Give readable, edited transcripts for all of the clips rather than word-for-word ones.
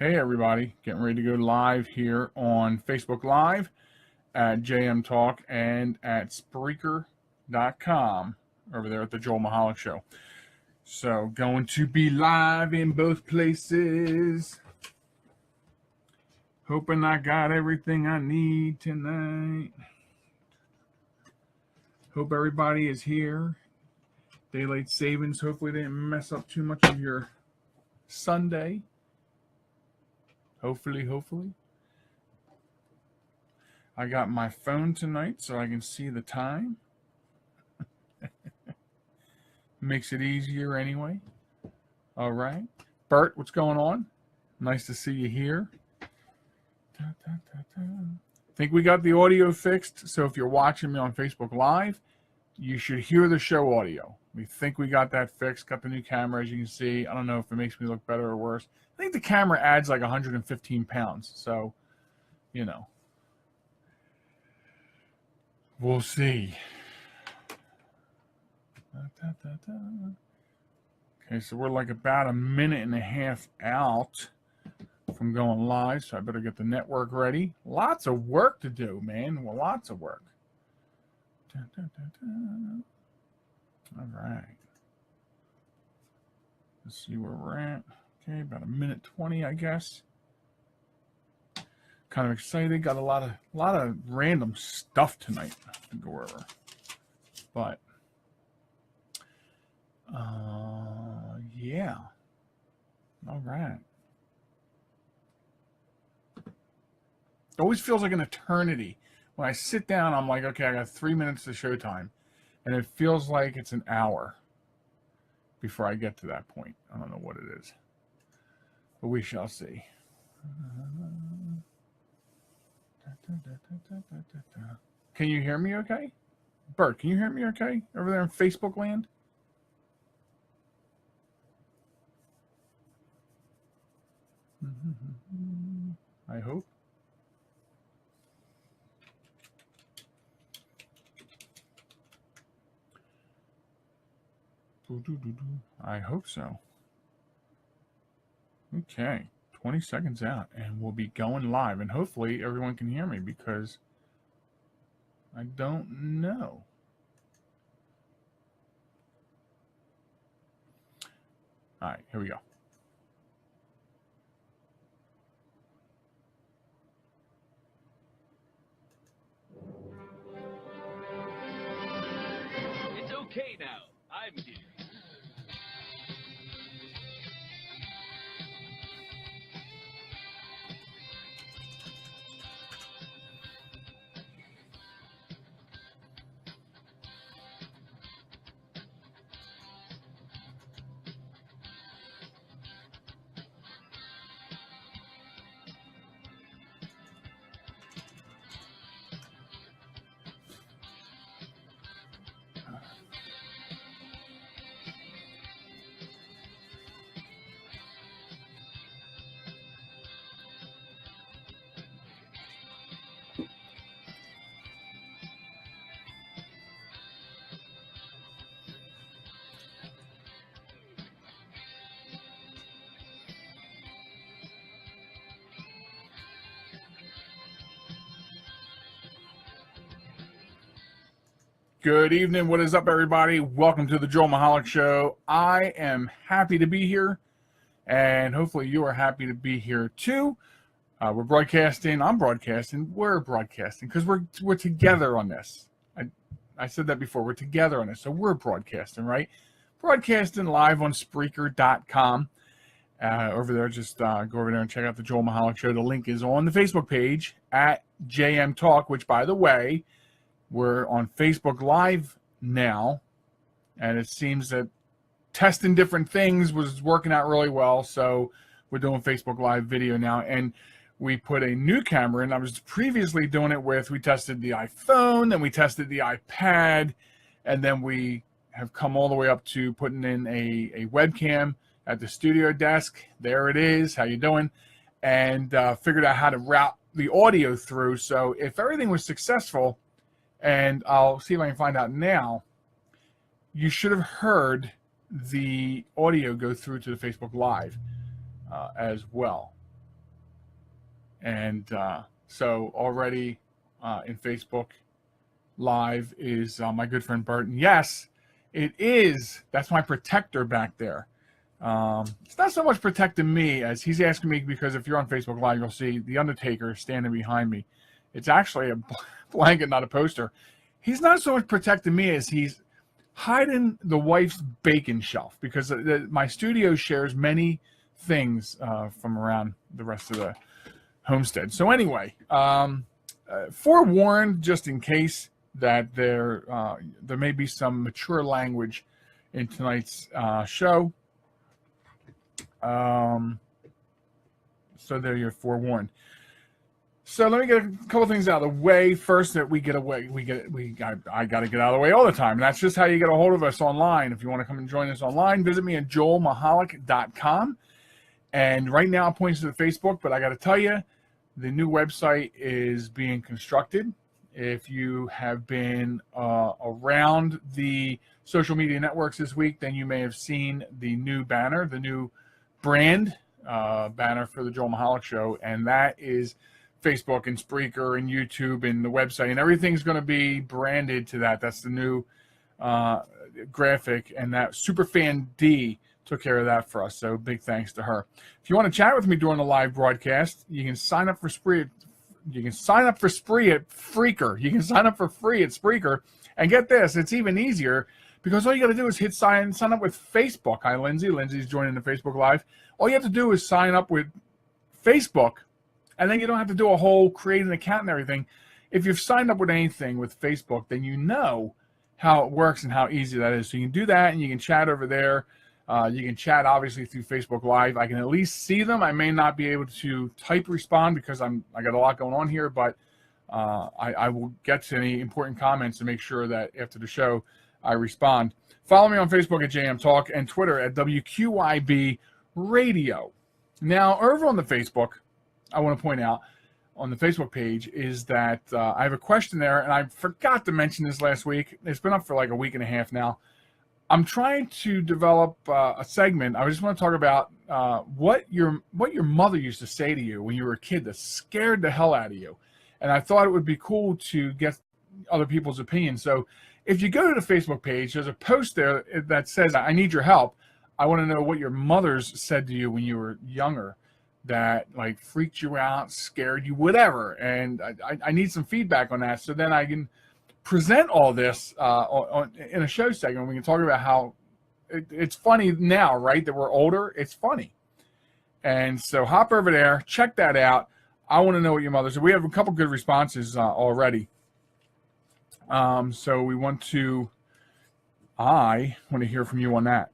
Hey everybody, getting ready to go live here on Facebook Live at JM Talk and at Spreaker.com over there at the Joel Michalec Show. So going to be live in both places. Hoping I got everything I need tonight. Hope everybody is here. Daylight savings hopefully didn't mess up too much of your Sunday. Hopefully. I got my phone tonight so I can see the time. Makes it easier anyway. All right. Bert, what's going on? Nice to see you here. Think we got the audio fixed. So if you're watching me on Facebook Live, you should hear the show audio. We think we got that fixed. Got the new camera, as you can see. I don't know if it makes me look better or worse. I think the camera adds like 115 pounds. So, you know, we'll see. Okay, so we're like about a minute and a half out from going live, so I better get the network ready. Lots of work to do, man. Well, lots of work. All right. Let's see where we're at. Okay, about a minute 20, I guess. Kind of excited. Got a lot of random stuff tonight to go over. But yeah. All right. It always feels like an eternity. When I sit down, I'm like, okay, I got 3 minutes to showtime. And it feels like it's an hour before I get to that point. I don't know what it is. But we shall see. Can you hear me okay? Bert, can you hear me okay over there in Facebook land? I hope. I hope so. Okay, 20 seconds out, and we'll be going live. And hopefully everyone can hear me because I don't know. All right, here we go. It's okay now. I'm here. Good evening. What is up, everybody? Welcome to the Joel Michalec Show. I am happy to be here, and hopefully you are happy to be here too. We're broadcasting. I'm broadcasting. We're broadcasting because we're together on this. I said that before. We're together on this, so we're broadcasting, right? Broadcasting live on Spreaker.com. Over there, just go over there and check out the Joel Michalec Show. The link is on the Facebook page at JM Talk, which, by the way, we're on Facebook Live now, and it seems that testing different things was working out really well, so we're doing Facebook Live video now, and we put a new camera in. I was previously doing it we tested the iPhone, then we tested the iPad, and then we have come all the way up to putting in a webcam at the studio desk. There it is. How you doing? And figured out how to route the audio through, so if everything was successful, and I'll see if I can find out now, you should have heard the audio go through to the Facebook Live as well. And so already in Facebook Live is my good friend Burton. Yes, it is. That's my protector back there. It's not so much protecting me as he's asking me, because if you're on Facebook Live, you'll see the Undertaker standing behind me. It's actually a blanket, not a poster. He's not so much protecting me as he's hiding the wife's bacon shelf, because my studio shares many things from around the rest of the homestead. So anyway, forewarned, just in case, that there may be some mature language in tonight's show. So there, you're forewarned. So let me get a couple things out of the way. First, that I got to get out of the way all the time. And that's just how you get a hold of us online. If you want to come and join us online, visit me at joelmichalec.com. And right now it points to the Facebook, but I got to tell you, the new website is being constructed. If you have been around the social media networks this week, then you may have seen the new banner, the new brand banner for the Joel Michalec Show, and that is Facebook and Spreaker and YouTube and the website, and everything's going to be branded to that. That's the new graphic, and that Superfan D took care of that for us, so big thanks to her. If you want to chat with me during the live broadcast, you can sign up for Spreaker. You can sign up for free at Spreaker, and get this, it's even easier, because all you got to do is hit sign up with Facebook. Hi, Lindsay. Lindsay's joining the Facebook Live. All you have to do is sign up with Facebook, and then you don't have to do a whole create an account and everything. If you've signed up with anything with Facebook, then you know how it works and how easy that is. So you can do that, and you can chat over there. You can chat, obviously, through Facebook Live. I can at least see them. I may not be able to type respond because I got a lot going on here, but I will get to any important comments to make sure that after the show I respond. Follow me on Facebook at JM Talk and Twitter at WQIB Radio. Now, over on the Facebook, I want to point out on the Facebook page is that I have a question there, and I forgot to mention this last week. It's been up for like a week and a half now. I'm trying to develop a segment. I just want to talk about what your mother used to say to you when you were a kid that scared the hell out of you. And I thought it would be cool to get other people's opinions. So if you go to the Facebook page, there's a post there that says, I need your help. I want to know what your mothers said to you when you were younger that like freaked you out, scared you, whatever. And I need some feedback on that, so then I can present all this in a show segment. We can talk about how it's funny now, right? That we're older. It's funny. And so hop over there, check that out. I want to know what your mother said. We have a couple good responses already. So I want to hear from you on that.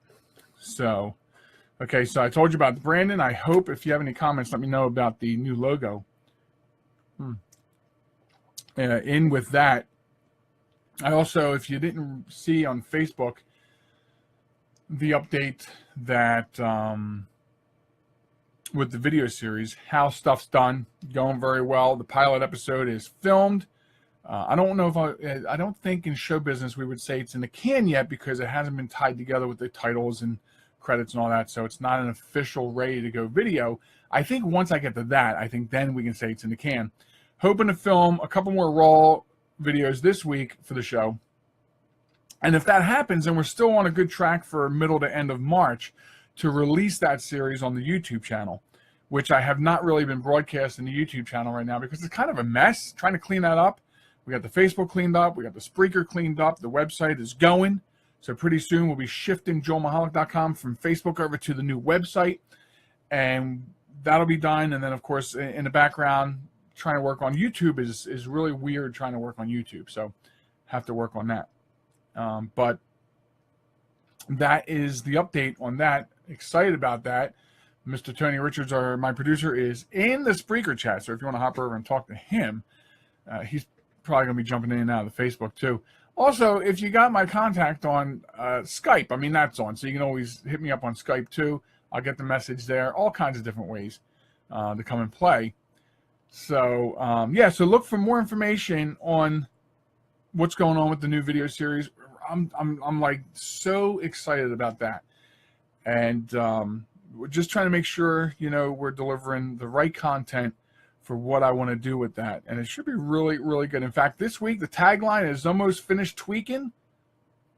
So, okay, so I told you about Brandon. I hope if you have any comments, let me know about the new logo. In with that, I also, if you didn't see on Facebook, the update that with the video series, how stuff's done, going very well. The pilot episode is filmed. I don't know if I don't think in show business we would say it's in the can yet, because it hasn't been tied together with the titles and credits and all that. So it's not an official ready to go video. I think once I get to that, I think then we can say it's in the can. Hoping to film a couple more raw videos this week for the show. And if that happens, then we're still on a good track for middle to end of March to release that series on the YouTube channel, which I have not really been broadcasting the YouTube channel right now because it's kind of a mess trying to clean that up. We got the Facebook cleaned up. We got the Spreaker cleaned up. The website is going. So pretty soon we'll be shifting joelmichalec.com from Facebook over to the new website, and that'll be done. And then, of course, in the background, trying to work on YouTube is really weird trying to work on YouTube. So have to work on that. But that is the update on that. Excited about that. Mr. Tony Richards, my producer, is in the Spreaker chat. So if you want to hop over and talk to him, he's probably going to be jumping in and out of the Facebook too. Also, if you got my contact on Skype, I mean, that's on. So you can always hit me up on Skype too. I'll get the message there. All kinds of different ways to come and play. So, yeah, so look for more information on what's going on with the new video series. I'm like so excited about that. And we're just trying to make sure, we're delivering the right content for what I want to do with that. And it should be really, really good. In fact, this week, the tagline is almost finished tweaking.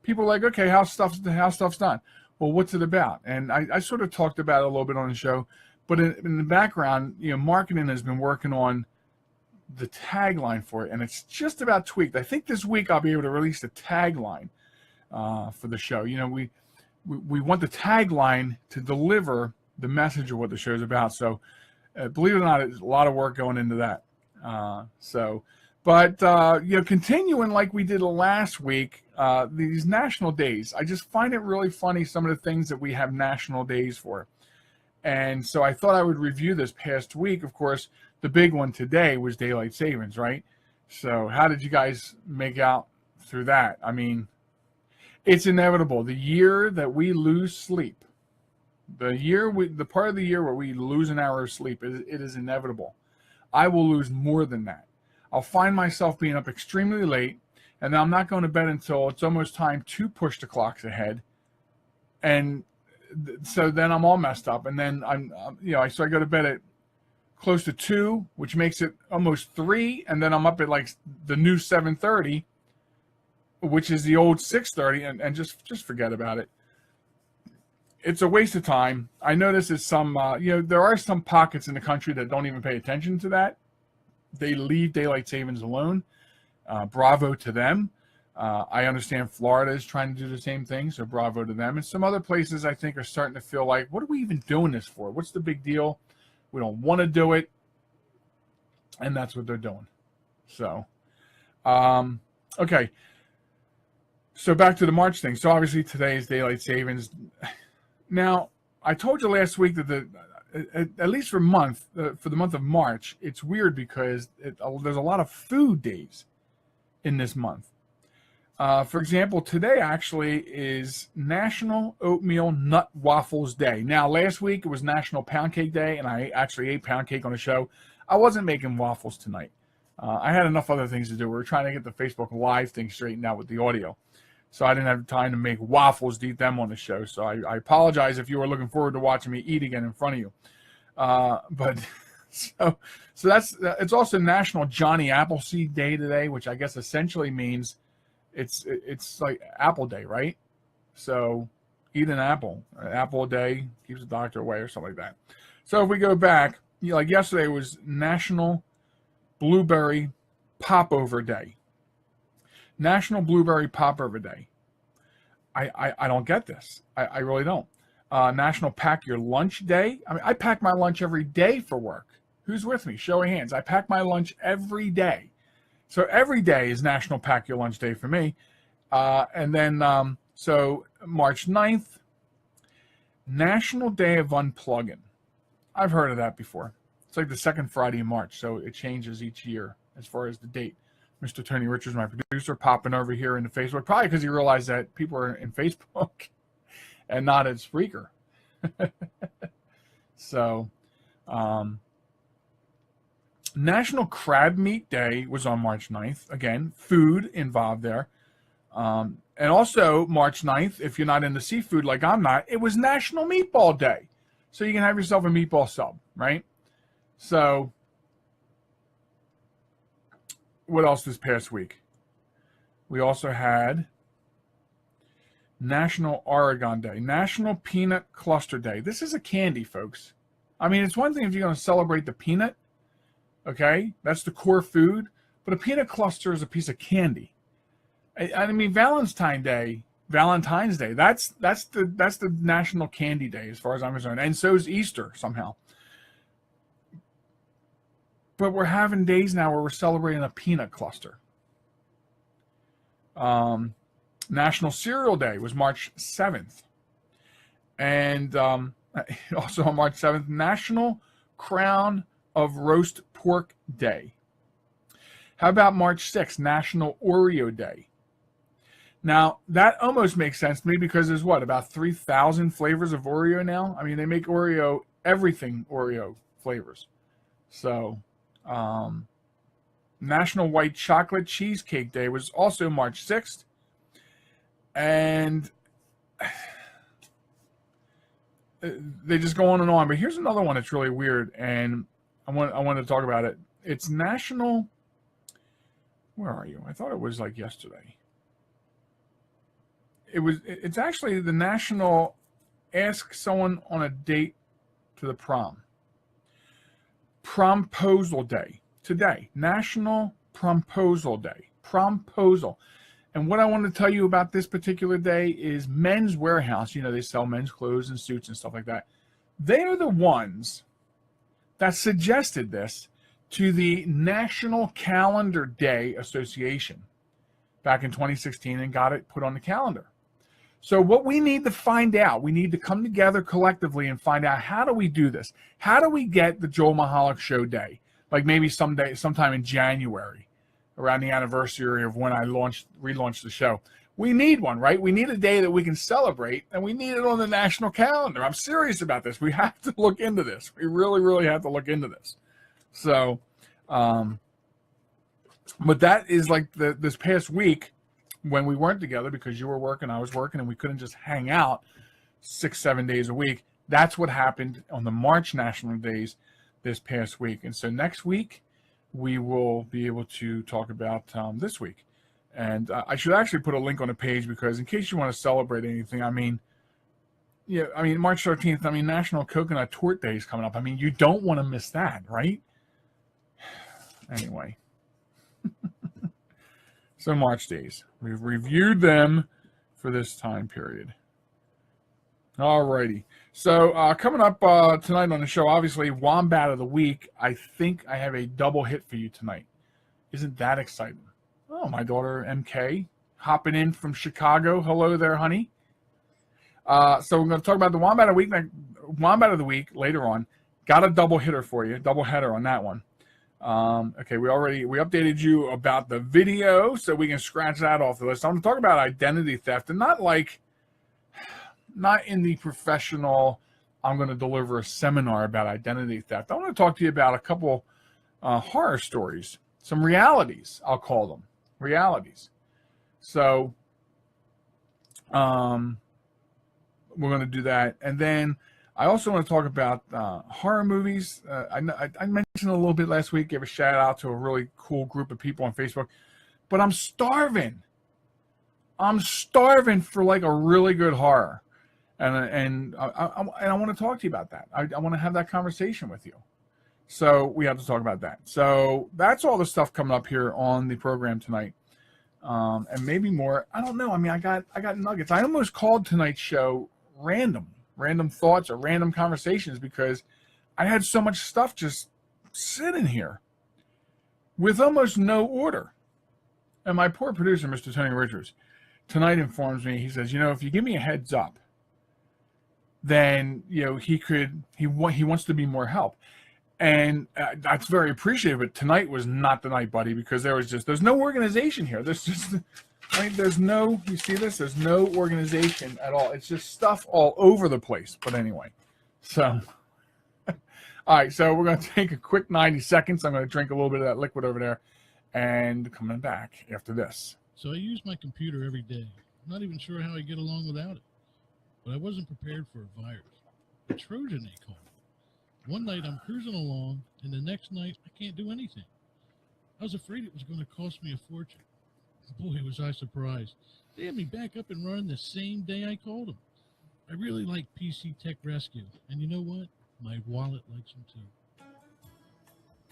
People are like, okay, how stuff's done? Well, what's it about? And I sort of talked about it a little bit on the show, but in the background, marketing has been working on the tagline for it, and it's just about tweaked. I think this week I'll be able to release the tagline for the show. We want the tagline to deliver the message of what the show's about. So believe it or not, it's a lot of work going into that. Continuing like we did last week, these national days, I just find it really funny, some of the things that we have national days for. And so I thought I would review this past week. Of course, the big one today was daylight savings, right? So how did you guys make out through that? I mean, it's inevitable. The year that we lose sleep, the part of the year where we lose an hour of sleep, it is inevitable. I will lose more than that. I'll find myself being up extremely late, and then I'm not going to bed until it's almost time to push the clocks ahead. And so then I'm all messed up. And then so I go to bed at close to 2, which makes it almost 3. And then I'm up at like the new 7:30, which is the old 6:30, and just forget about it. It's a waste of time. I notice it's there are some pockets in the country that don't even pay attention to that. They leave daylight savings alone. Bravo to them. I understand Florida is trying to do the same thing, so bravo to them. And some other places I think are starting to feel like, what are we even doing this for? What's the big deal? We don't want to do it. And that's what they're doing. So, okay. So back to the March thing. So obviously today is daylight savings. Now, I told you last week that at least for the month of March, it's weird because there's a lot of food days in this month. For example, today actually is National Oatmeal Nut Waffles Day. Now, last week it was National Pound Cake Day, and I actually ate pound cake on the show. I wasn't making waffles tonight. I had enough other things to do. We were trying to get the Facebook Live thing straightened out with the audio. So I didn't have time to make waffles to eat them on the show. So I apologize if you were looking forward to watching me eat again in front of you. So it's also National Johnny Appleseed Day today, which I guess essentially means it's like Apple Day, right? So eat an apple a day keeps the doctor away, or something like that. So if we go back, like yesterday was National Blueberry Popover Day. National Blueberry Popover Day. I don't get this. I really don't. National Pack Your Lunch Day. I mean, I pack my lunch every day for work. Who's with me? Show of hands. I pack my lunch every day. So every day is National Pack Your Lunch Day for me. And then, so March 9th, National Day of Unplugging. I've heard of that before. It's like the second Friday in March, so it changes each year as far as the date. Mr. Tony Richards, my producer, popping over here into Facebook, probably because he realized that people are in Facebook and not at Spreaker. So, National Crab Meat Day was on March 9th. Again, food involved there. And also March 9th, if you're not into seafood like I'm not, it was National Meatball Day. So you can have yourself a meatball sub, right? So what else this past week? We also had National Oregon Day, National Peanut Cluster Day. This is a candy, folks. I mean, it's one thing if you're going to celebrate the peanut, okay? That's the core food. But a peanut cluster is a piece of candy. I mean, Valentine's Day, that's the National Candy Day as far as I'm concerned. And so is Easter somehow. But we're having days now where we're celebrating a peanut cluster. National Cereal Day was March 7th. And also on March 7th, National Crown of Roast Pork Day. How about March 6th, National Oreo Day? Now, that almost makes sense to me because there's about 3,000 flavors of Oreo now? I mean, they make Oreo, everything Oreo flavors. So, National White Chocolate Cheesecake Day was also March 6th. And they just go on and on. But here's another one that's really weird. And I want to talk about it. It's National. Where are you? I thought it was like yesterday. It's actually the National Ask Someone on a Date to the Prom. Promposal Day today. National Promposal Day. Promposal. And what I want to tell you about this particular day is Men's Warehouse. You know, they sell men's clothes and suits and stuff like that. They are the ones that suggested this to the National Calendar Day Association back in 2016 and got it put on the calendar. So what we need to find out, we need to come together collectively and find out, how do we do this? How do we get the Joel Michalec Show Day? Like maybe sometime in January, around the anniversary of when I relaunched the show. We need one, right? We need a day that we can celebrate, and we need it on the national calendar. I'm serious about this. We have to look into this. We really, really have to look into this. So, but that is like this past week when we weren't together because you were working, I was working, and we couldn't just hang out 6-7 days a week. That's what happened on the March national days this past week. And so next week, we will be able to talk about this week. And I should actually put a link on the page because in case you want to celebrate anything, I mean, yeah, I mean, March 13th, I mean, National Coconut Torte Day is coming up. I mean, you don't want to miss that, right? Anyway. So March days. We've reviewed them for this time period. All righty. So coming up tonight on the show, obviously, Wombat of the Week. I think I have a double hit for you tonight. Isn't that exciting? Oh, my daughter, MK, hopping in from Chicago. Hello there, honey. So we're going to talk about the Wombat of the Week later on. Got a double hitter for you, double header on that one. Okay, we updated you about the video, so we can scratch that off the list. I'm going to talk about identity theft, and not in the professional, I'm going to deliver a seminar about identity theft. I want to talk to you about a couple horror stories, some realities, I'll call them. Realities. So we're going to do that. And then I also want to talk about horror movies. I mentioned a little bit last week, gave a shout out to a really cool group of people on Facebook. But I'm starving. I'm starving for like a really good horror. And I want to talk to you about that. I want to have that conversation with you. So we have to talk about that. So that's all the stuff coming up here on the program tonight, and maybe more. I don't know. I mean, I got nuggets. I almost called tonight's show random thoughts or random conversations because I had so much stuff just sitting here with almost no order. And my poor producer, Mr. Tony Richards, tonight informs me. He says, if you give me a heads up, then he wants to be more help. And that's very appreciated. But tonight was not the night, buddy, because there's no organization here. You see this? There's no organization at all. It's just stuff all over the place. But anyway, so, all right. So we're going to take a quick 90 seconds. I'm going to drink a little bit of that liquid over there and coming back after this. So I use my computer every day. I'm not even sure how I get along without it. But I wasn't prepared for a virus. A Trojan, they call it. One night I'm cruising along, and the next night I can't do anything. I was afraid it was going to cost me a fortune. Boy, was I surprised. They had me back up and running the same day I called them. I really like PC Tech Rescue, and you know what? My wallet likes them too.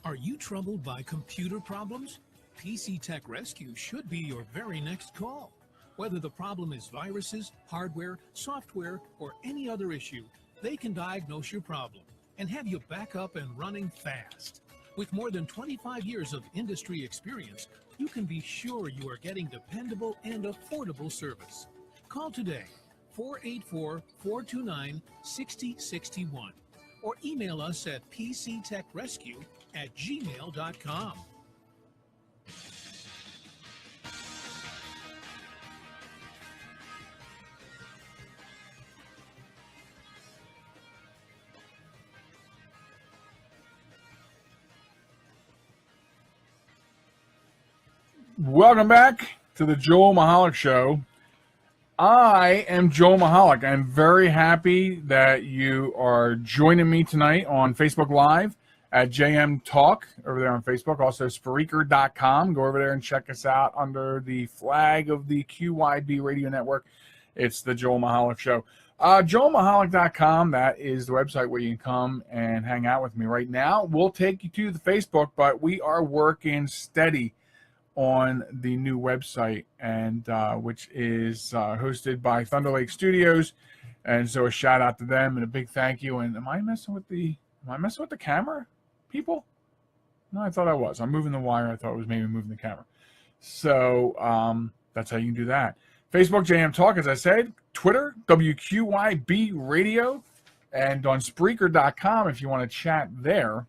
Are you troubled by computer problems? PC Tech Rescue should be your very next call. Whether the problem is viruses, hardware, software, or any other issue, they can diagnose your problem and have you back up and running fast. With more than 25 years of industry experience, you can be sure you are getting dependable and affordable service. Call today, 484-429-6061, or email us at pctechrescue@gmail.com. Welcome back to the Joel Michalec Show. I am Joel Michalec. I'm very happy that you are joining me tonight on Facebook Live at JM Talk over there on Facebook. Also, Spreaker.com. Go over there and check us out under the flag of the QYB Radio Network. It's the Joel Michalec Show. JoelMichalec.com. That is the website where you can come and hang out with me right now. We'll take you to the Facebook, but we are working steady on the new website, and which is hosted by Thunder Lake Studios. And so a shout out to them and a big thank you. And am I messing with the camera, people? No, I thought I was. I'm moving the wire. I thought it was maybe moving the camera. So that's how you can do that. Facebook, JM Talk, as I said. Twitter, WQYB Radio. And on Spreaker.com, if you want to chat there,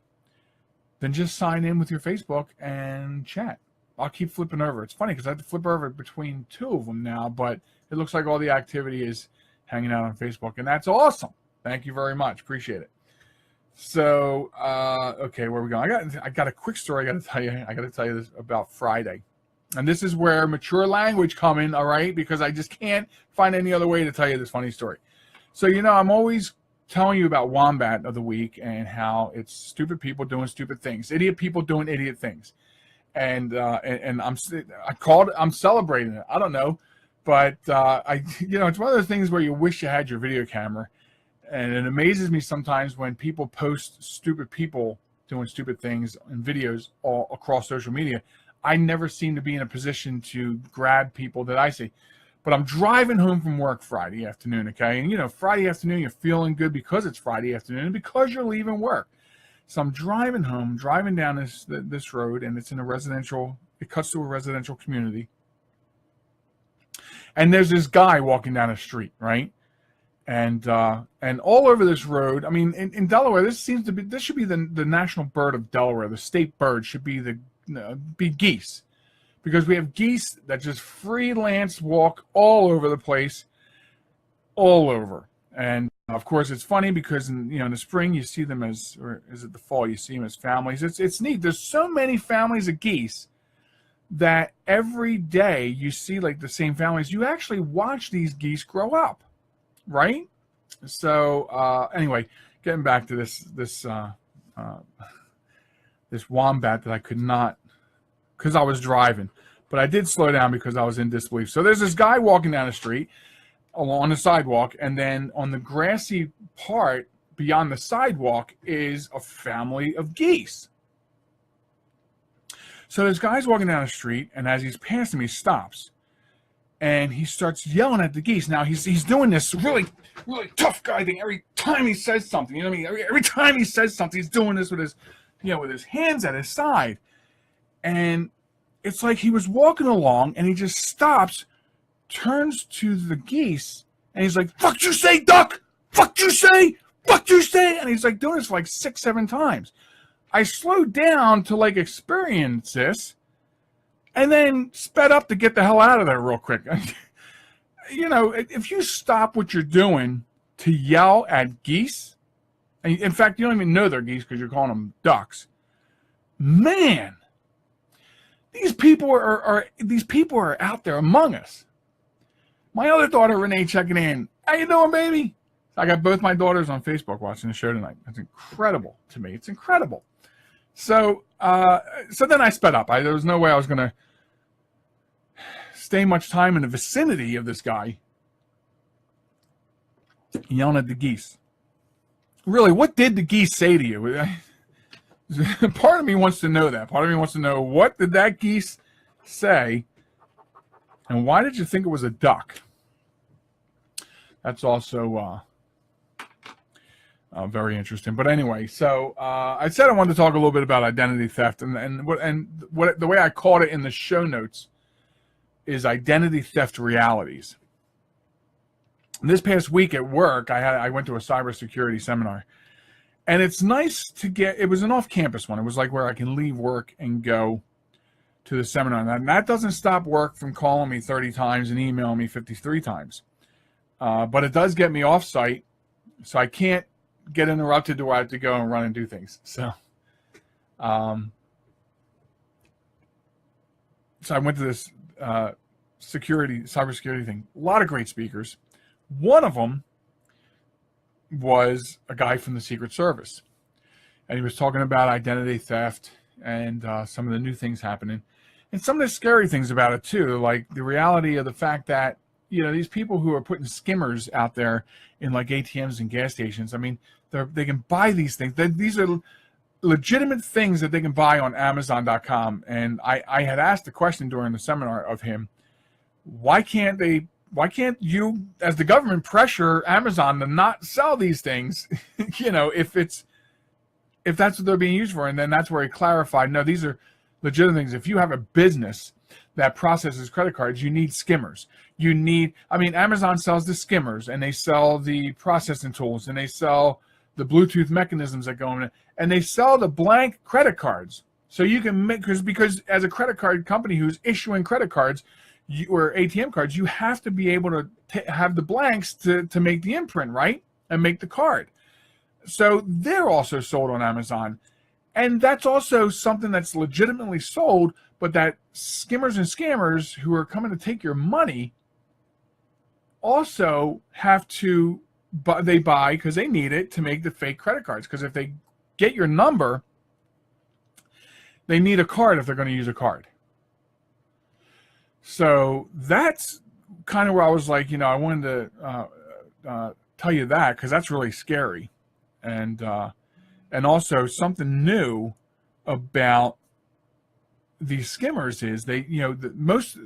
then just sign in with your Facebook and chat. I'll keep flipping over. It's funny because I have to flip over between two of them now, but it looks like all the activity is hanging out on Facebook, and that's awesome. Thank you very much. Appreciate it. So, okay, where are we going? I got a quick story I got to tell you. I got to tell you this about Friday. And this is where mature language come in, all right, because I just can't find any other way to tell you this funny story. So, I'm always telling you about Wombat of the Week and how it's stupid people doing stupid things, idiot people doing idiot things. And I'm celebrating it. I don't know. But, it's one of those things where you wish you had your video camera. And it amazes me sometimes when people post stupid people doing stupid things in videos all across social media. I never seem to be in a position to grab people that I see. But I'm driving home from work Friday afternoon, okay? And, Friday afternoon, you're feeling good because it's Friday afternoon and because you're leaving work. So I'm driving home, driving down this road, and it's in it cuts to a residential community. And there's this guy walking down the street, right? And all over this road, I mean, in Delaware, this should be the national bird of Delaware. The state bird should be be geese, because we have geese that just freelance walk all over the place, all over. And of course, it's funny because in the spring you see them or is it the fall you see them as families? It's neat. There's so many families of geese that every day you see like the same families. You actually watch these geese grow up, right? So anyway, getting back to this wombat that I could not, because I was driving, but I did slow down because I was in disbelief. So there's this guy walking down the street along the sidewalk, and then on the grassy part beyond the sidewalk is a family of geese. So this guy's walking down the street, and as he's passing me, he stops, and he starts yelling at the geese. Now he's doing this really, really tough guy thing every time he says something. You know what I mean? Every time he says something, he's doing this with his hands at his side, and it's like he was walking along, and he just stops, turns to the geese, and he's like, "Fuck you say, duck! Fuck you say! Fuck you say!" And he's like doing this for like 6-7 times. I slowed down to like experience this, and then sped up to get the hell out of there real quick. If you stop what you're doing to yell at geese, and in fact, you don't even know they're geese because you're calling them ducks. Man, these people are out there among us. My other daughter, Renee, checking in. How you doing, baby? I got both my daughters on Facebook watching the show tonight. That's incredible to me. It's incredible. So then I sped up. There was no way I was going to stay much time in the vicinity of this guy yelling at the geese. Really, what did the geese say to you? Part of me wants to know that. Part of me wants to know, what did that geese say, and why did you think it was a duck? That's also very interesting. But anyway, so I said I wanted to talk a little bit about identity theft, and what the way I called it in the show notes is identity theft realities. This past week at work, I went to a cybersecurity seminar, and it's nice to get. It was an off-campus one. It was like where I can leave work and go to the seminar, and that doesn't stop work from calling me 30 times and emailing me 53 times. But it does get me off-site, so I can't get interrupted to where I have to go and run and do things. So I went to this cybersecurity thing. A lot of great speakers. One of them was a guy from the Secret Service. and he was talking about identity theft and some of the new things happening, and some of the scary things about it too, like the reality of the fact that, you know, these people who are putting skimmers out there in like ATMs and gas stations. I mean, they can buy these things. These are legitimate things that they can buy on Amazon.com. And I had asked the question during the seminar of him, why can't you, as the government, pressure Amazon to not sell these things, you know, if that's what they're being used for? And then that's where he clarified, no, these are legitimate things. If you have a business that processes credit cards, you need skimmers. Amazon sells the skimmers, and they sell the processing tools, and they sell the Bluetooth mechanisms that go in it, and they sell the blank credit cards. So you can make, because as a credit card company who's issuing credit cards or ATM cards, you have to be able to have the blanks to make the imprint, right? And make the card. So they're also sold on Amazon. And that's also something that's legitimately sold, but that skimmers and scammers who are coming to take your money also have to, they buy because they need it to make the fake credit cards. Because if they get your number, they need a card if they're going to use a card. So that's kind of where I was like, you know, I wanted to tell you that, because that's really scary. And also something new about these skimmers is they, you know, most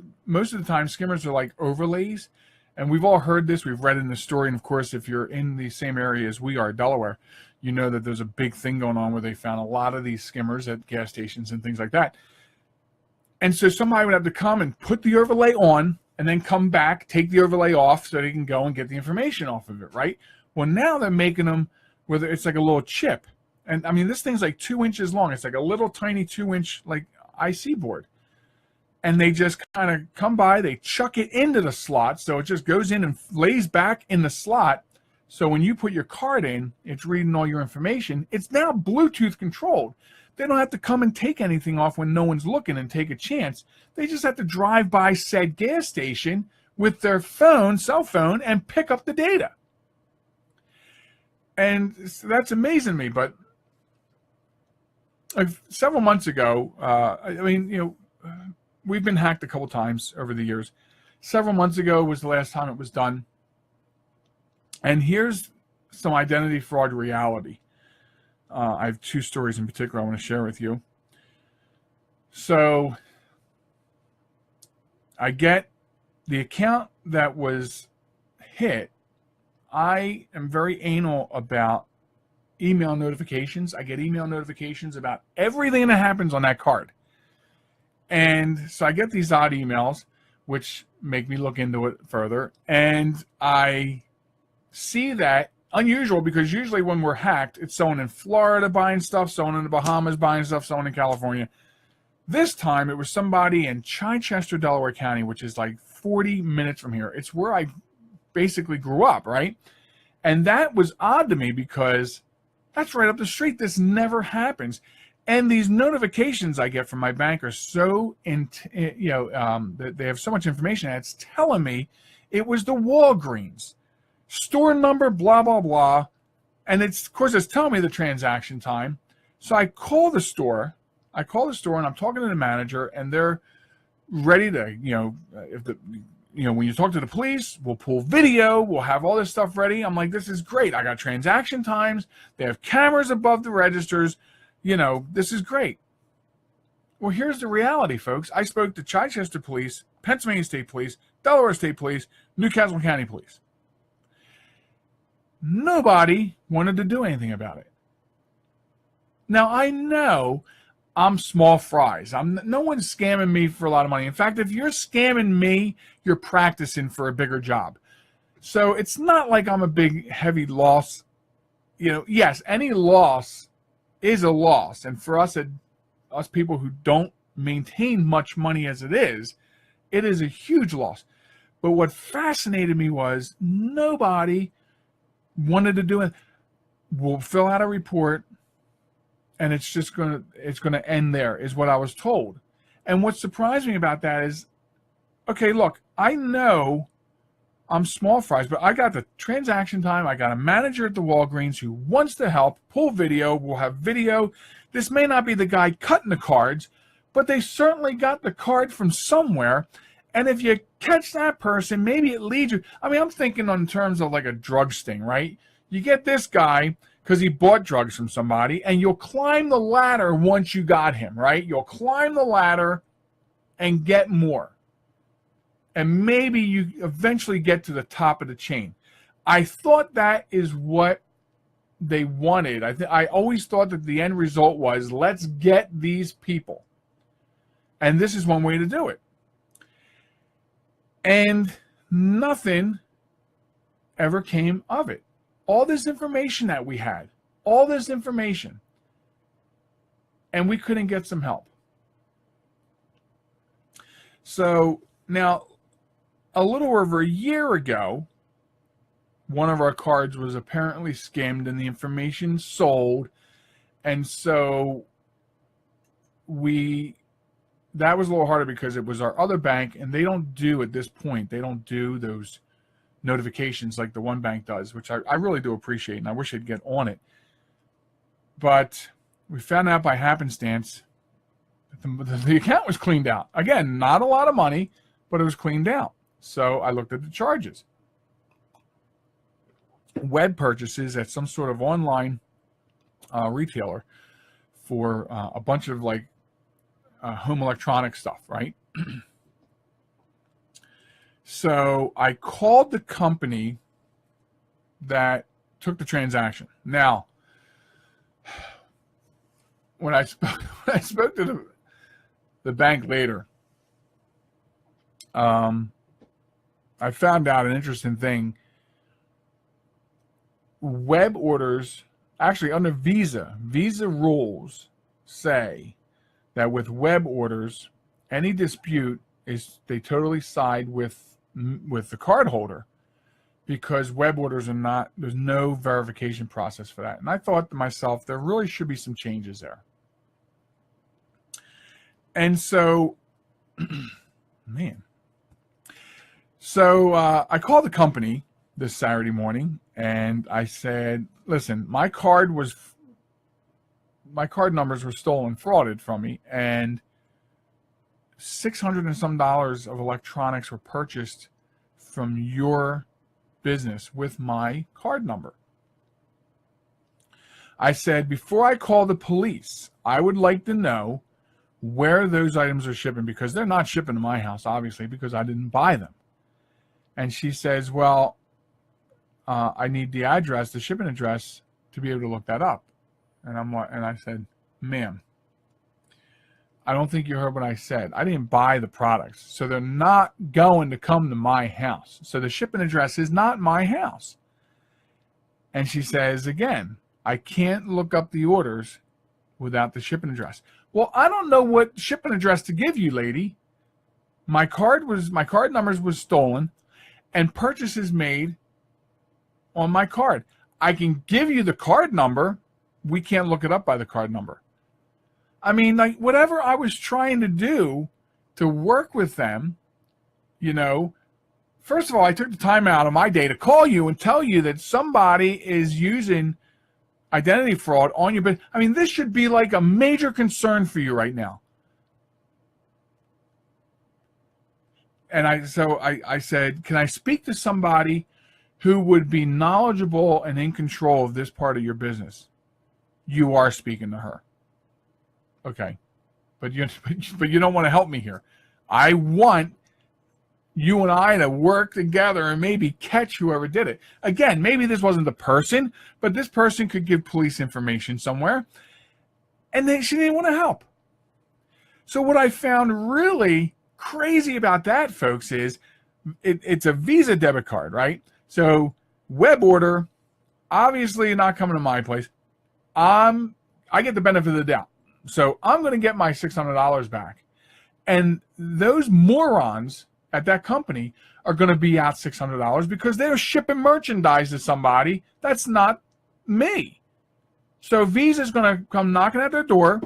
of the time skimmers are like overlays, and we've all heard this, we've read in the story, and of course if you're in the same area as we are, Delaware, you know that there's a big thing going on where they found a lot of these skimmers at gas stations and things like that. And so somebody would have to come and put the overlay on and then come back, take the overlay off so they can go and get the information off of it, right? Well, now they're making them where it's like a little chip. And I mean, this thing's like 2 inches long. It's like a little tiny 2-inch like IC board. And they just kind of come by, they chuck it into the slot. So it just goes in and lays back in the slot. So when you put your card in, it's reading all your information. It's now Bluetooth controlled. They don't have to come and take anything off when no one's looking and take a chance. They just have to drive by said gas station with their cell phone, and pick up the data. And so that's amazing to me. But several months ago, we've been hacked a couple times over the years. Several months ago was the last time it was done. And here's some identity fraud reality. I have 2 stories in particular I want to share with you. So I get the account that was hit. I am very anal about email notifications. I get email notifications about everything that happens on that card. And so I get these odd emails, which make me look into it further. And I see that unusual, because usually when we're hacked, it's someone in Florida buying stuff, someone in the Bahamas buying stuff, someone in California. This time it was somebody in Chichester, Delaware County, which is like 40 minutes from here. It's where I basically grew up, right? And that was odd to me because that's right up the street. This never happens. And these notifications I get from my bank are so, they have so much information. And it's telling me it was the Walgreens store number, blah, blah, blah. And of course, it's telling me the transaction time. So I call the store. And I'm talking to the manager, and they're ready to, when you talk to the police, we'll pull video, we'll have all this stuff ready. I'm like, this is great. I got transaction times. They have cameras above the registers. This is great. Well, here's the reality, folks. I spoke to Chichester Police, Pennsylvania State Police, Delaware State Police, Newcastle County Police. Nobody wanted to do anything about it. Now, I know I'm small fries. No one's scamming me for a lot of money. In fact, if you're scamming me, you're practicing for a bigger job. So it's not like I'm a big, heavy loss. Yes, any loss is a loss. And for us people who don't maintain much money as it is a huge loss. But what fascinated me was nobody wanted to do it. We'll fill out a report, and it's going to end there, is what I was told. And what surprised me about that is, okay, look, I know I'm small fries, but I got the transaction time. I got a manager at the Walgreens who wants to help, pull video. We'll have video. This may not be the guy cutting the cards, but they certainly got the card from somewhere. And if you catch that person, maybe it leads you. I mean, I'm thinking in terms of like a drug sting, right? You get this guy because he bought drugs from somebody, and you'll climb the ladder once you got him, right? You'll climb the ladder and get more. And maybe you eventually get to the top of the chain. I thought that is what they wanted. I always thought that the end result was, let's get these people. And this is one way to do it. And nothing ever came of it. All this information that we had, all this information, and we couldn't get some help. So now, a little over a year ago, one of our cards was apparently skimmed and the information sold. And so that was a little harder because it was our other bank, and they don't do at this point, they don't do those notifications like the one bank does, which I really do appreciate, and I wish I'd get on it. But we found out by happenstance that the account was cleaned out. Again, not a lot of money, but it was cleaned out. So I looked at the charges. Web purchases at some sort of online retailer for a bunch of like home electronic stuff, right? So I called the company that took the transaction. Now, when I spoke to the bank later, I found out an interesting thing. Web orders, actually under Visa rules say that with web orders, any dispute is they totally side with the cardholder, because web orders are not, there's no verification process for that. And I thought to myself, there really should be some changes there. And so, man. So I called the company this Saturday morning and I said, listen, my card numbers were stolen, frauded from me, and $600 and some of electronics were purchased from your business with my card number. I said, before I call the police, I would like to know where those items are shipping, because they're not shipping to my house, obviously, because I didn't buy them. And she says, well, I need the address, the shipping address, to be able to look that up. And I said, ma'am, I don't think you heard what I said. I didn't buy the products, so they're not going to come to my house. So the shipping address is not my house. And she says, again, I can't look up the orders without the shipping address. Well, I don't know what shipping address to give you, lady. My card numbers was stolen and purchases made on my card. I can give you the card number. We can't look it up by the card number. I mean, like, whatever I was trying to do to work with them, you know, first of all, I took the time out of my day to call you and tell you that somebody is using identity fraud on your business. I mean, this should be like a major concern for you right now. And I said, can I speak to somebody who would be knowledgeable and in control of this part of your business? You are speaking to her. Okay. But you don't want to help me here. I want you and I to work together and maybe catch whoever did it. Again, maybe this wasn't the person, but this person could give police information somewhere, and she didn't want to help. So what I found really crazy about that, folks, is it's a Visa debit card, right? So web order, obviously not coming to my place. I get the benefit of the doubt. So I'm going to get my $600 back. And those morons at that company are going to be out $600 because they're shipping merchandise to somebody that's not me. So Visa's going to come knocking at their door,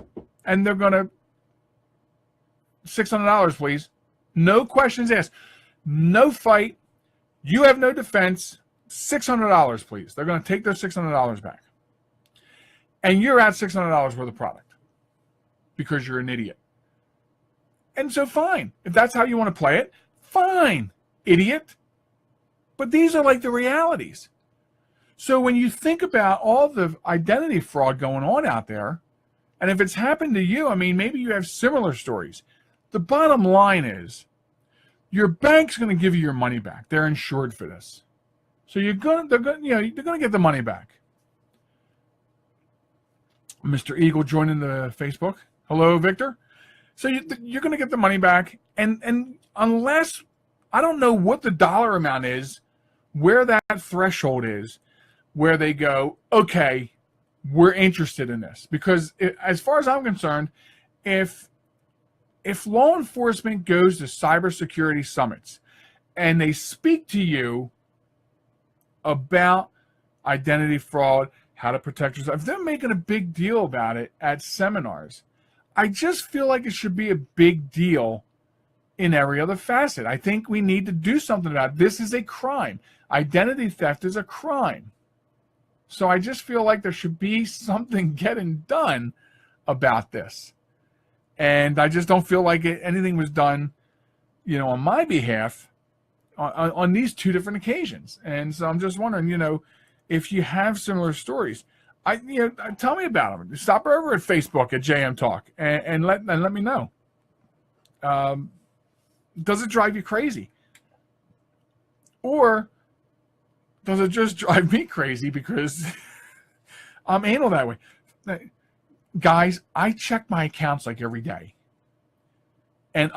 and they're going to, $600, please. No questions asked. No fight. You have no defense. $600, please. They're going to take their $600 back. And you're at $600 worth of product because you're an idiot. And so fine. If that's how you want to play it, fine, idiot. But these are like the realities. So when you think about all the identity fraud going on out there, and if it's happened to you, I mean, maybe you have similar stories. The bottom line is your bank's going to give you your money back. They're insured for this. So they're going to get the money back. Mr. Eagle joining the Facebook. Hello, Victor. So you're going to get the money back. And unless, I don't know what the dollar amount is, where that threshold is, where they go, okay, we're interested in this. Because as far as I'm concerned, if law enforcement goes to cybersecurity summits and they speak to you about identity fraud, how to protect yourself, if they're making a big deal about it at seminars, I just feel like it should be a big deal in every other facet. I think we need to do something about it. This is a crime. Identity theft is a crime. So I just feel like there should be something getting done about this. And I just don't feel like anything was done, on my behalf on these two different occasions. And so I'm just wondering, if you have similar stories, tell me about them. Stop over at Facebook at JM Talk and let me know. Does it drive you crazy? Or does it just drive me crazy because I'm anal that way? Guys, I check my accounts like every day. And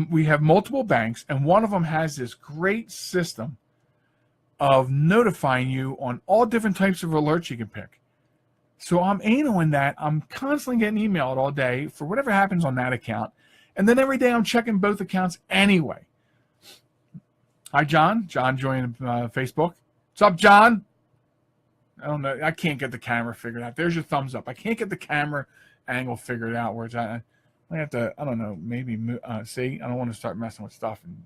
we have multiple banks, and one of them has this great system of notifying you on all different types of alerts you can pick. So I'm anal in that. I'm constantly getting emailed all day for whatever happens on that account. And then every day I'm checking both accounts anyway. Hi, John. John joined Facebook. What's up, John? I don't know. I can't get the camera figured out. There's your thumbs up. I can't get the camera angle figured out where it's at. I have to, I don't know, maybe see. I don't want to start messing with stuff and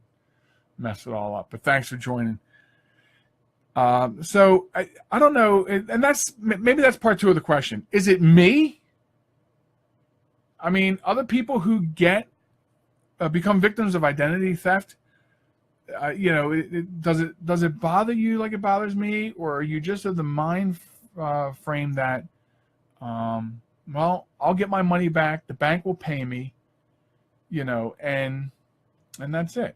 mess it all up. But thanks for joining. So I don't know, and maybe that's part two of the question. Is it me? I mean, other people who become victims of identity theft, does it bother you like it bothers me, or are you just of the mind frame that, well, I'll get my money back, the bank will pay me, and that's it.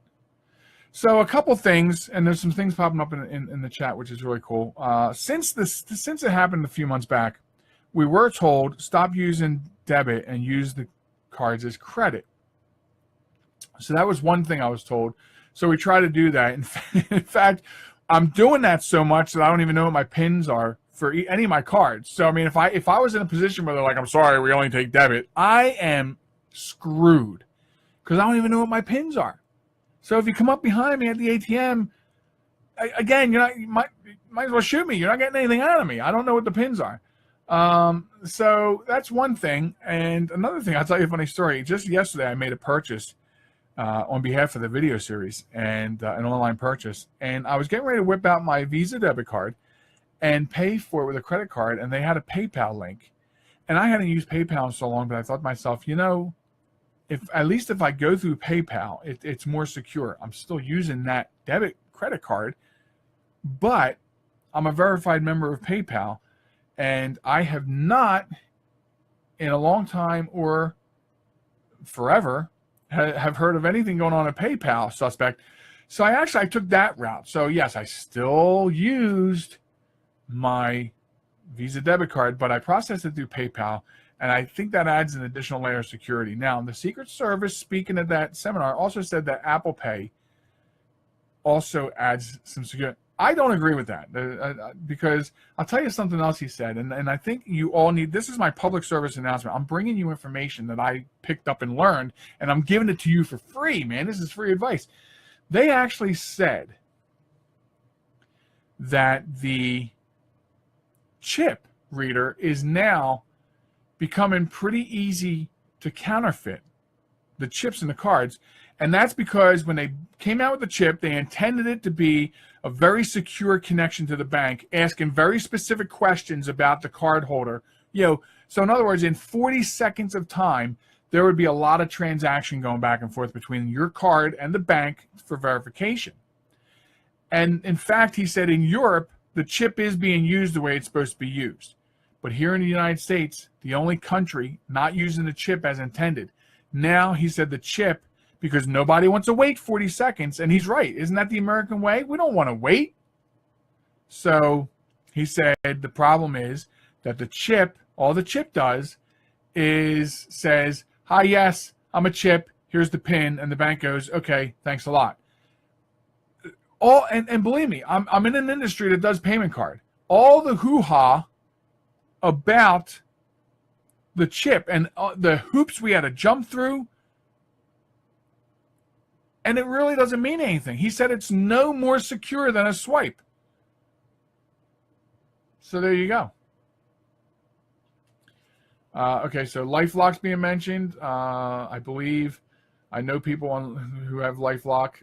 So a couple things, and there's some things popping up in the chat, which is really cool. Since it happened a few months back, we were told stop using debit and use the cards as credit. So that was one thing I was told. So we try to do that. In fact, I'm doing that so much that I don't even know what my pins are for any of my cards. So I mean, if I was in a position where they're like, I'm sorry, we only take debit, I am screwed because I don't even know what my pins are. So if you come up behind me at the ATM, again, you might as well shoot me. You're not getting anything out of me. I don't know what the pins are. So that's one thing. And another thing, I'll tell you a funny story. Just yesterday, I made a purchase on behalf of the video series and an online purchase. And I was getting ready to whip out my Visa debit card and pay for it with a credit card. And they had a PayPal link. And I hadn't used PayPal in so long, but I thought to myself, if I go through PayPal, it's more secure. I'm still using that debit credit card, but I'm a verified member of PayPal, and I have not, in a long time or forever, have heard of anything going on at PayPal suspect. So I took that route. So yes, I still used my Visa debit card, but I processed it through PayPal. And I think that adds an additional layer of security. Now, the Secret Service, speaking at that seminar, also said that Apple Pay also adds some security. I don't agree with that because I'll tell you something else he said. And I think you all need, this is my public service announcement. I'm bringing you information that I picked up and learned, and I'm giving it to you for free, man. This is free advice. They actually said that the chip reader is now becoming pretty easy to counterfeit, the chips in the cards, And that's because when they came out with the chip, they intended it to be a very secure connection to the bank, asking very specific questions about the card holder. So in other words, in 40 seconds of time, there would be a lot of transaction going back and forth between your card and the bank for verification. And in fact, he said in Europe, the chip is being used the way it's supposed to be used. But here in the United States, the only country not using the chip as intended. Now, he said the chip, because nobody wants to wait 40 seconds, and he's right. Isn't that the American way? We don't want to wait. So he said the problem is that the chip, all the chip does is says, hi, yes, I'm a chip. Here's the PIN. And the bank goes, okay, thanks a lot. And believe me, I'm in an industry that does payment card. All the hoo-ha about the chip and the hoops we had to jump through, and it really doesn't mean anything. He said it's no more secure than a swipe. So there you go. Okay, so LifeLock's being mentioned. I believe I know people who have LifeLock.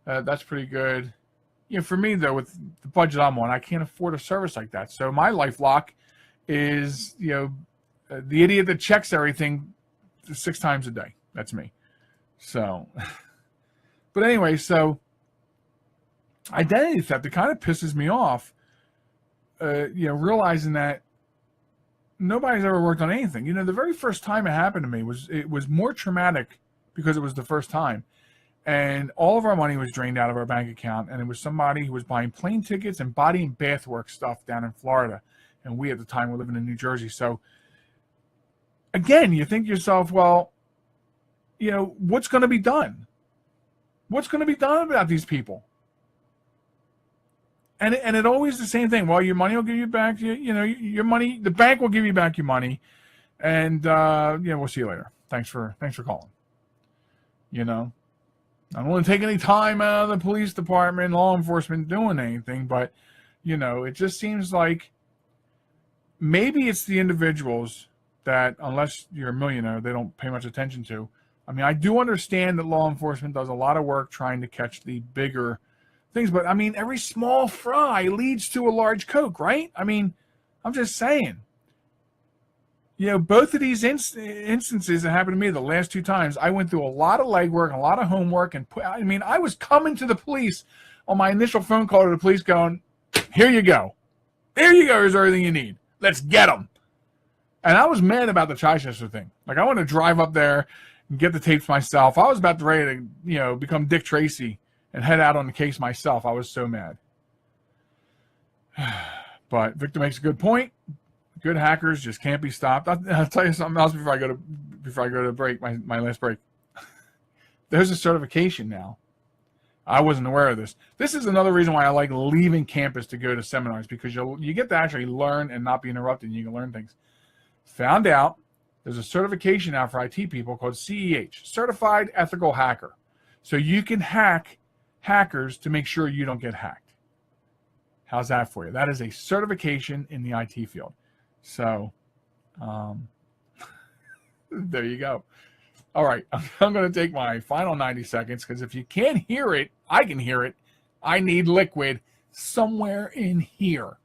That's pretty good. For me though, with the budget I'm on, I can't afford a service like that. So my LifeLock is, the idiot that checks everything 6 times a day. That's me. So, but anyway, so identity theft, it kind of pisses me off. Realizing that nobody's ever worked on anything. The very first time it happened to me was more traumatic because it was the first time. And all of our money was drained out of our bank account. And it was somebody who was buying plane tickets and body and bath work stuff down in Florida. And we at the time were living in New Jersey. So again, you think to yourself, well, what's going to be done? What's going to be done about these people? And it always the same thing. Well, your money will give you back, your money, the bank will give you back your money. And, we'll see you later. Thanks for calling. I don't want to take any time out of the police department, law enforcement doing anything, but, it just seems like maybe it's the individuals that, unless you're a millionaire, they don't pay much attention to. I mean, I do understand that law enforcement does a lot of work trying to catch the bigger things, but I mean, every small fry leads to a large Coke, right? I mean, I'm just saying. Both of these instances that happened to me the last 2 times, I went through a lot of legwork, a lot of homework, and I was coming to the police on my initial phone call to the police going, here you go. There you go. Here's everything you need. Let's get them. And I was mad about the Chichester thing. Like, I wanted to drive up there and get the tapes myself. I was about ready to, become Dick Tracy and head out on the case myself. I was so mad. But Victor makes a good point. Good hackers just can't be stopped. I'll tell you something else before I go to break, my last break. There's a certification now. I wasn't aware of this. This is another reason why I like leaving campus to go to seminars, because you get to actually learn and not be interrupted, and you can learn things. Found out there's a certification now for IT people called CEH, Certified Ethical Hacker. So you can hack hackers to make sure you don't get hacked. How's that for you? That is a certification in the IT field. So, there you go. All right, I'm going to take my final 90 seconds, because if you can't hear it, I can hear it. I need liquid somewhere in here.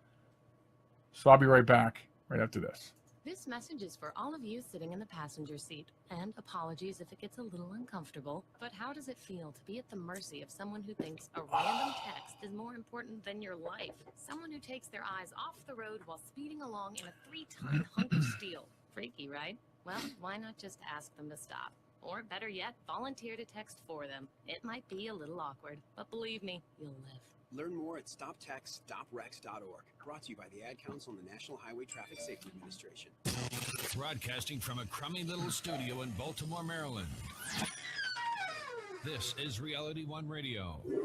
So I'll be right back right after this. This message is for all of you sitting in the passenger seat. And apologies if it gets a little uncomfortable, but how does it feel to be at the mercy of someone who thinks a random text is more important than your life? Someone who takes their eyes off the road while speeding along in a 3-ton hunk of steel. Freaky, right? Well, why not just ask them to stop? Or better yet, volunteer to text for them. It might be a little awkward, but believe me, you'll live. Learn more at stoptextstoprex.org. Brought to you by the Ad Council and the National Highway Traffic Safety Administration. Broadcasting from a crummy little studio in Baltimore, Maryland. This is Reality One Radio. You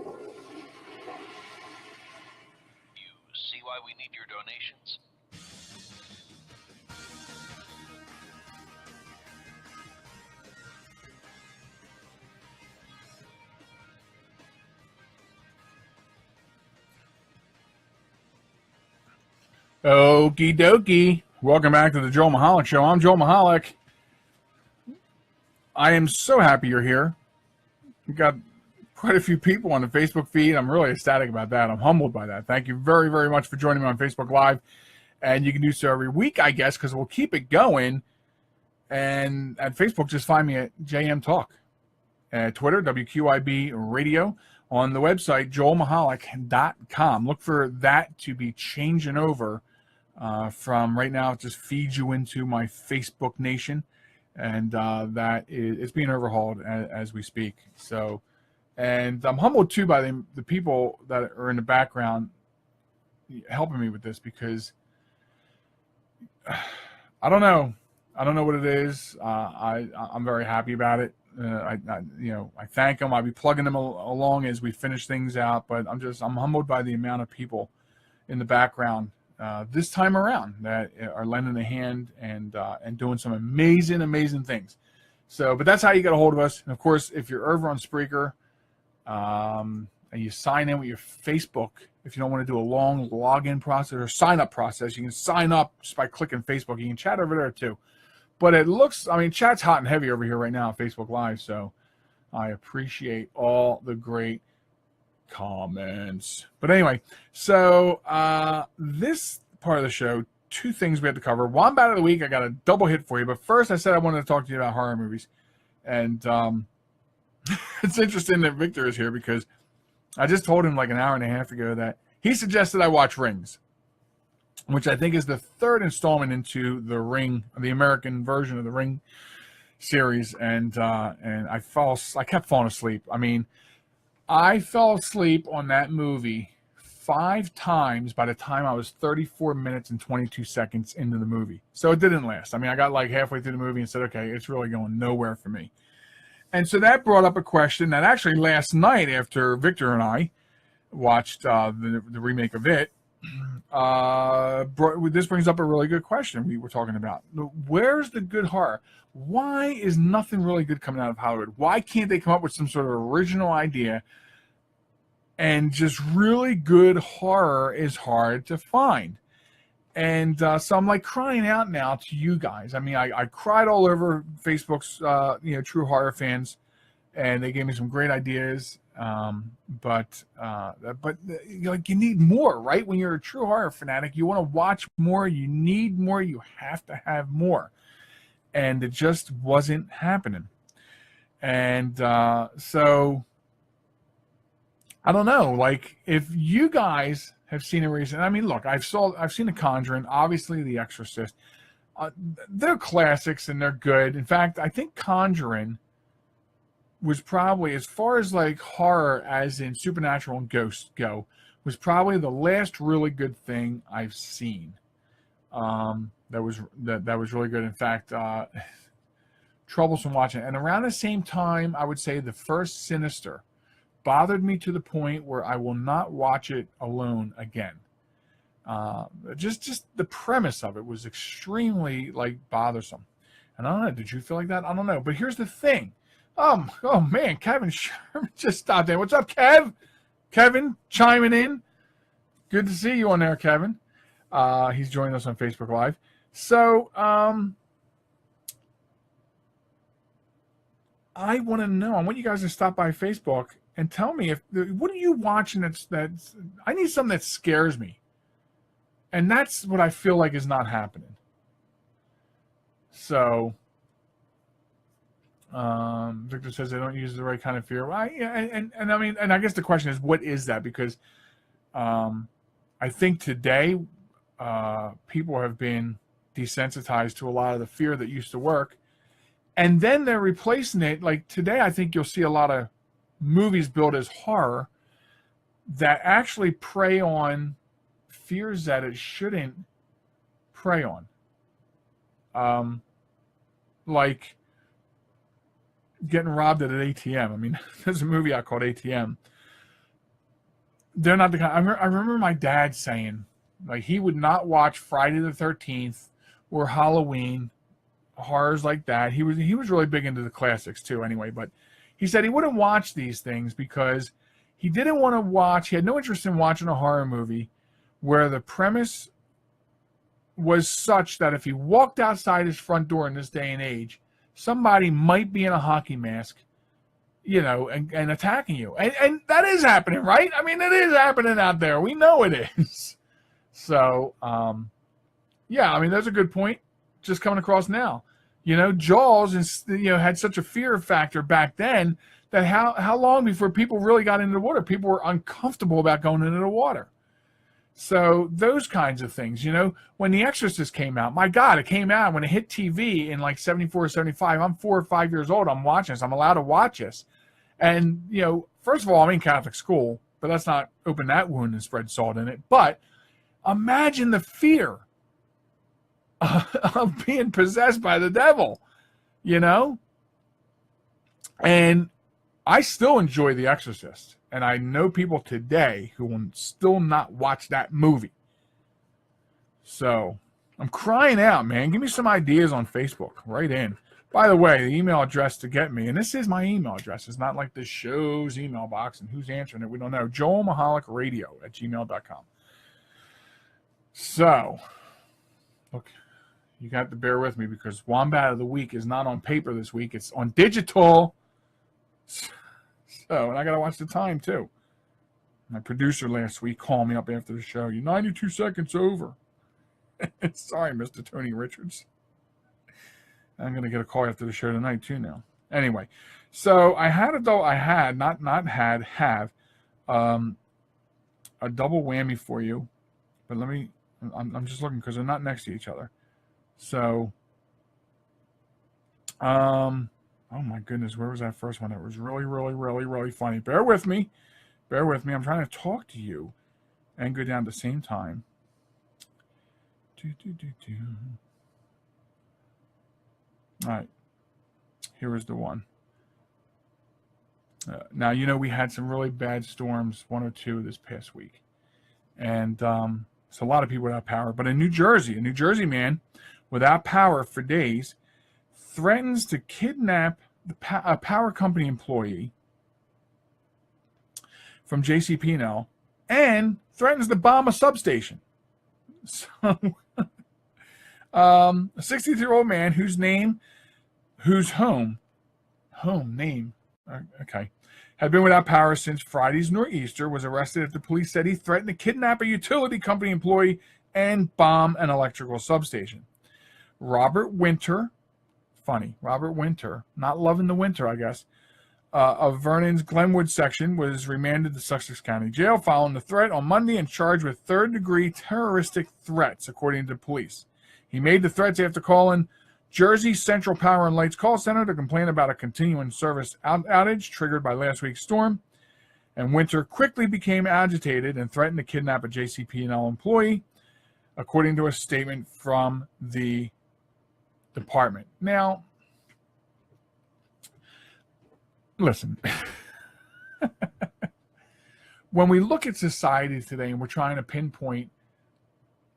see why we need your donations? Okie dokie. Welcome back to the Joel Michalec Show. I'm Joel Michalec. I am so happy you're here. We got quite a few people on the Facebook feed. I'm really ecstatic about that. I'm humbled by that. Thank you very, very much for joining me on Facebook Live. And you can do so every week, I guess, because we'll keep it going. And at Facebook, just find me at JM Talk. At Twitter, WQIB Radio. On the website, joelmichalec.com. Look for that to be changing over from right now. It just feeds you into my Facebook Nation. And it's being overhauled as we speak. So, and I'm humbled too by the people that are in the background helping me with this, because I don't know what it is. I'm very happy about it. I thank them. I'll be plugging them along as we finish things out. But I'm humbled by the amount of people in the background this time around that are lending a hand and doing some amazing things. So, but that's how you get a hold of us. And of course, if you're over on Spreaker, and you sign in with your Facebook, if you don't want to do a long login process or sign up process, you can sign up just by clicking Facebook. You can chat over there too. But chat's hot and heavy over here right now on Facebook Live. So I appreciate all the great comments. But anyway, so this part of the show, two things we have to cover. One bad of the week, I got a double hit for you. But first, I said I wanted to talk to you about horror movies. And it's interesting that Victor is here, because I just told him like an hour and a half ago that he suggested I watch Rings, which I think is the third installment into the Ring, the American version of the Ring series. And I kept falling asleep. I mean, I fell asleep on that movie 5 times by the time I was 34 minutes and 22 seconds into the movie. So it didn't last. I mean, I got like halfway through the movie and said, okay, it's really going nowhere for me. And so that brought up a question that actually last night, after Victor and I watched the remake of it, this brings up a really good question we were talking about. Where's the good horror? Why is nothing really good coming out of Hollywood? Why can't they come up with some sort of original idea? And just really good horror is hard to find. And so I'm like crying out now to you guys. I mean, I cried all over Facebook's, True Horror Fans, and they gave me some great ideas. But you need more, right? When you're a true horror fanatic, you want to watch more, you need more, you have to have more. And it just wasn't happening. And so I don't know, like if you guys have seen a recent, I mean, look, I've seen The Conjuring, obviously The Exorcist. They're classics and they're good. In fact, I think Conjuring was probably, as far as like horror as in supernatural and ghosts go, was probably the last really good thing I've seen. That was really good. In fact, troublesome watching. And around the same time, I would say the first Sinister bothered me to the point where I will not watch it alone again. Just the premise of it was extremely like bothersome. And I don't know, did you feel like that? I don't know. But here's the thing. Oh man, Kevin Sherman just stopped in. What's up, Kev? Kevin chiming in. Good to see you on there, Kevin. He's joining us on Facebook Live. So I want to know. I want you guys to stop by Facebook and tell me what are you watching that's I need something that scares me. And that's what I feel like is not happening. So Victor says they don't use the right kind of fear. Well, and I mean, and I guess the question is, what is that? Because I think today people have been desensitized to a lot of the fear that used to work. And then they're replacing it. Like today, I think you'll see a lot of movies built as horror that actually prey on fears that it shouldn't prey on. Like getting robbed at an ATM. I mean, there's a movie out called ATM. They're not the kind. I remember my dad saying, like, he would not watch Friday the 13th or Halloween, horrors like that. He was really big into the classics too, anyway. But he said he wouldn't watch these things because he didn't want to watch. He had no interest in watching a horror movie where the premise was such that if he walked outside his front door in this day and age, somebody might be in a hockey mask, and attacking you. And that is happening, right? I mean, it is happening out there. We know it is. So, yeah, I mean, that's a good point just coming across now. Jaws had such a fear factor back then that how long before people really got into the water? People were uncomfortable about going into the water. So those kinds of things, when The Exorcist came out, my God, it came out when it hit TV in like 74, 75. I'm 4 or 5 years old. I'm watching this. I'm allowed to watch this. And, first of all, I'm in Catholic school, but let's not open that wound and spread salt in it. But imagine the fear of being possessed by the devil, And I still enjoy The Exorcist. And I know people today who will still not watch that movie. So I'm crying out, man. Give me some ideas on Facebook. Right in. By the way, the email address to get me, and this is my email address. It's not like the show's email box, and who's answering it, we don't know. joelmichalecradio@gmail.com. So, look, you got to bear with me because Wombat of the Week is not on paper this week. It's on digital. So, and I got to watch the time, too. My producer last week called me up after the show. You're 92 seconds over. Sorry, Mr. Tony Richards. I'm going to get a call after the show tonight, too, now. Anyway, so I have a double whammy for you. But I'm just looking because they're not next to each other. So, oh my goodness, where was that first one? It was really, really, really, really funny. Bear with me. I'm trying to talk to you and go down at the same time. All right. Here is the one. Now, we had some really bad storms, 1 or 2 this past week. And so a lot of people without power. But in New Jersey, a New Jersey man without power for days threatens to kidnap a power company employee from JCP&L and threatens to bomb a substation. So, a 63-year-old man whose home, had been without power since Friday's nor'easter was arrested after police said he threatened to kidnap a utility company employee and bomb an electrical substation. Robert Winter, not loving the winter, I guess, of Vernon's Glenwood section was remanded to Sussex County Jail following the threat on Monday and charged with third-degree terroristic threats, according to police. He made the threats after calling Jersey Central Power and Lights call center to complain about a continuing service outage triggered by last week's storm. And Winter quickly became agitated and threatened to kidnap a JCP&L employee, according to a statement from the department. Now, listen, when we look at society today and we're trying to pinpoint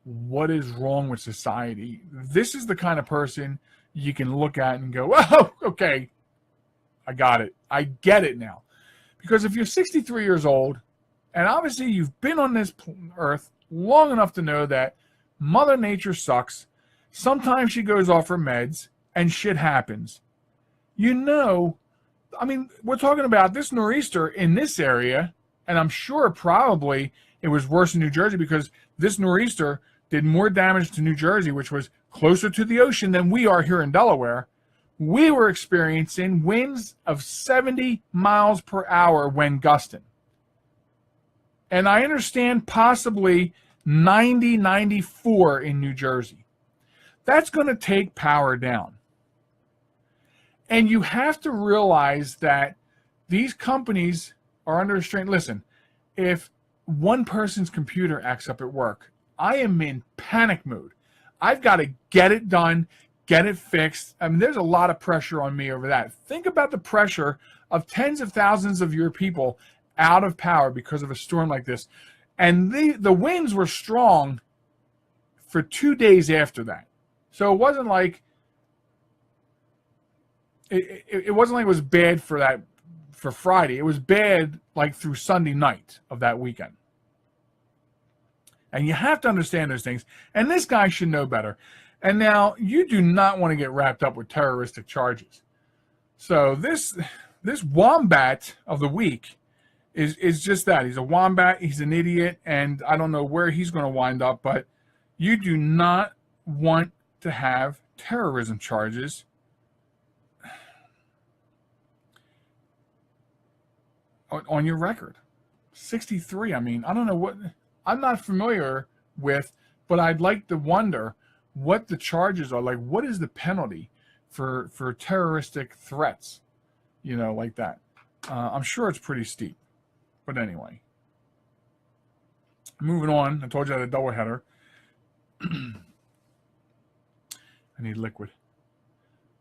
what is wrong with society, this is the kind of person you can look at and go, oh, okay, I got it. I get it now. Because if you're 63 years old, and obviously you've been on this earth long enough to know that Mother Nature sucks, sometimes she goes off her meds, and shit happens. We're talking about this nor'easter in this area, and I'm sure probably it was worse in New Jersey because this nor'easter did more damage to New Jersey, which was closer to the ocean than we are here in Delaware. We were experiencing winds of 70 miles per hour when gusting. And I understand possibly 90, 94 in New Jersey. That's going to take power down. And you have to realize that these companies are under restraint. Listen, if one person's computer acts up at work, I am in panic mode. I've got to get it done, get it fixed. There's a lot of pressure on me over that. Think about the pressure of tens of thousands of your people out of power because of a storm like this. And the winds were strong for 2 days after that. So it wasn't like it was bad for Friday. It was bad like through Sunday night of that weekend. And you have to understand those things. And this guy should know better. And now you do not want to get wrapped up with terroristic charges. So this wombat of the week is just that. He's a wombat. He's an idiot, and I don't know where he's going to wind up. But you do not want to have terrorism charges on your record. 63. I mean, I don't know what. I'm not familiar with, but I'd like to wonder what the charges are. Like, what is the penalty for terroristic threats? You know, like that. I'm sure it's pretty steep. But anyway, moving on. I told you I had a doubleheader. I need liquid.